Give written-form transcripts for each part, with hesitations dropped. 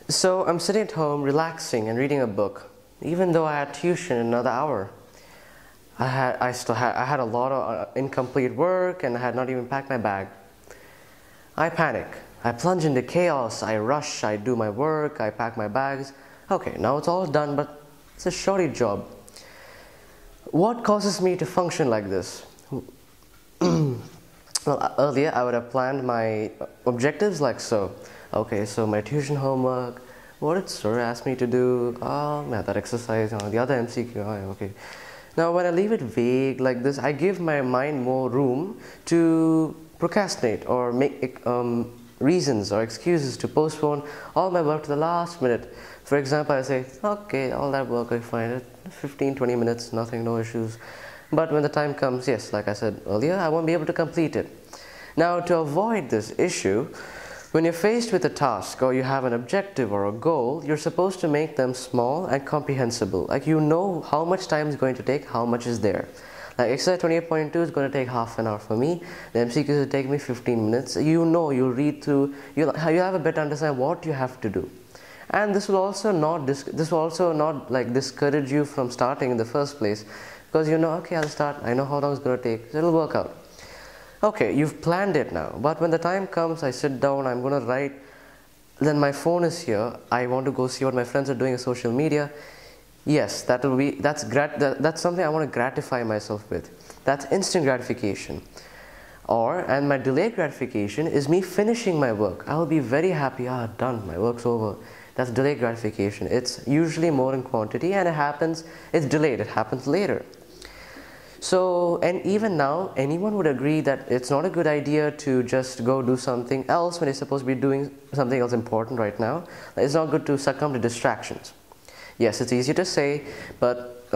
So I'm sitting at home relaxing and reading a book, even though I had tuition in another hour. I had a lot of incomplete work and I had not even packed my bag. I panic. I plunge into chaos. I rush. I do my work. I pack my bags. Okay, now it's all done, but it's a shoddy job. What causes me to function like this? Well, earlier I would have planned my objectives like so. Okay, so my tuition homework, what did sir ask me to do? That exercise, the other MCQ, okay. Now when I leave it vague like this, I give my mind more room to procrastinate or make reasons or excuses to postpone all my work to the last minute. For example, I say, okay, all that work I find it, 15-20 minutes, nothing, no issues. But when the time comes, yes, like I said earlier, I won't be able to complete it. Now, to avoid this issue, when you're faced with a task or you have an objective or a goal, you're supposed to make them small and comprehensible. Like you know how much time is going to take, how much is there. Like exercise 28.2 is going to take half an hour for me. The MCQ will take me 15 minutes. You know, you'll read through, you have a better understanding what you have to do. And this will also not discourage you from starting in the first place, because you know, okay, I'll start, I know how long it's going to take, so it'll work out. Okay, you've planned it now, but when the time comes, I sit down, I'm going to write, then my phone is here, I want to go see what my friends are doing on social media. Yes, that's something I want to gratify myself with. That's instant gratification. And my delayed gratification is me finishing my work. I'll be very happy, done, my work's over. That's delayed gratification. It's usually more in quantity and it's delayed, it happens later. So, and even now, anyone would agree that it's not a good idea to just go do something else when you're supposed to be doing something else important right now. It's not good to succumb to distractions. Yes, it's easy to say, but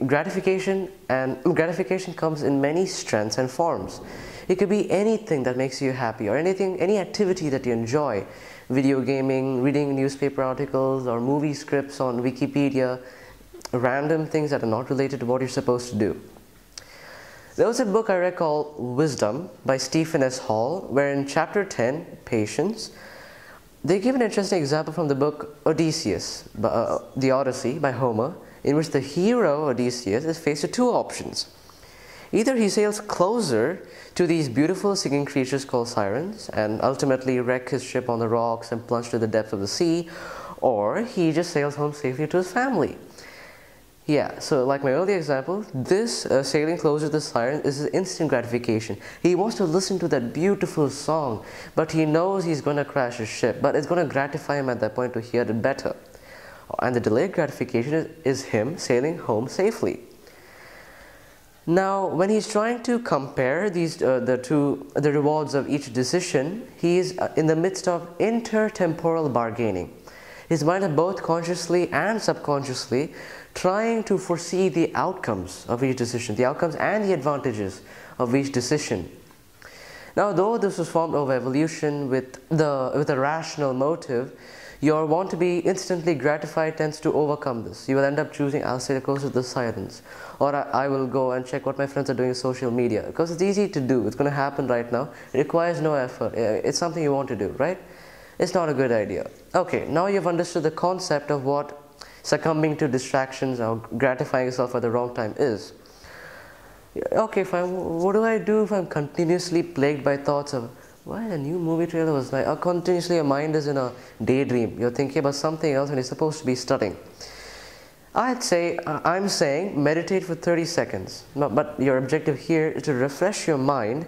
gratification comes in many strengths and forms. It could be anything that makes you happy or any activity that you enjoy. Video gaming, reading newspaper articles or movie scripts on Wikipedia, random things that are not related to what you're supposed to do. There was a book I read called Wisdom by Stephen S. Hall, where in chapter 10, Patience, they give an interesting example from the book Odysseus, the Odyssey by Homer, in which the hero Odysseus is faced with two options. Either he sails closer to these beautiful singing creatures called sirens and ultimately wreck his ship on the rocks and plunge to the depths of the sea, or he just sails home safely to his family. Yeah, so like my earlier example, this sailing closer to the siren is instant gratification. He wants to listen to that beautiful song, but he knows he's going to crash his ship, but it's going to gratify him at that point to hear it better. And the delayed gratification is him sailing home safely. Now, when he's trying to compare the rewards of each decision, he's in the midst of intertemporal bargaining. His mind is both consciously and subconsciously trying to foresee the outcomes of each decision, the outcomes and the advantages of each decision. Now, though this was formed over evolution with a rational motive, your want to be instantly gratified tends to overcome this. You will end up choosing, I'll say, closer to the silence, or I will go and check what my friends are doing on social media, because it's easy to do. It's going to happen right now. It requires no effort. It's something you want to do, right? It's not a good idea. Okay, now you've understood the concept of what succumbing to distractions or gratifying yourself at the wrong time is. Okay, fine. What do I do if I'm continuously plagued by thoughts of, why the new movie trailer was like, or continuously your mind is in a daydream. You're thinking about something else when you're supposed to be studying. I'm saying meditate for 30 seconds. But your objective here is to refresh your mind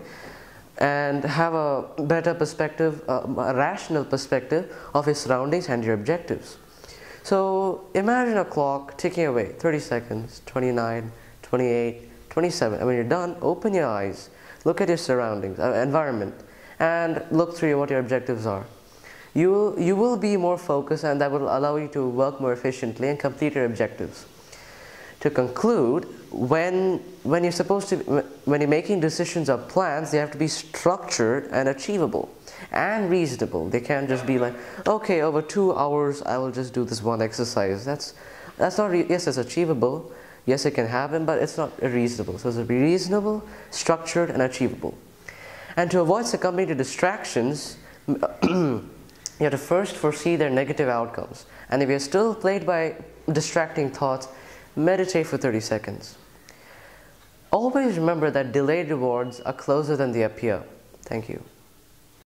and have a better perspective, a rational perspective of your surroundings and your objectives. So imagine a clock ticking away, 30 seconds, 29, 28, 27. And when you're done, open your eyes, look at your surroundings, environment, and look through what your objectives are. You will be more focused, and that will allow you to work more efficiently and complete your objectives. To conclude, when you're making decisions or plans, they have to be structured and achievable and reasonable. They can't just be like, okay, over 2 hours I will just do this one exercise. That's not yes, it's achievable. Yes, it can happen, but it's not reasonable. So it's to be reasonable, structured, and achievable. And to avoid succumbing to distractions, You have to first foresee their negative outcomes. And if you're still plagued by distracting thoughts, meditate for 30 seconds. Always remember that delayed rewards are closer than they appear. Thank you.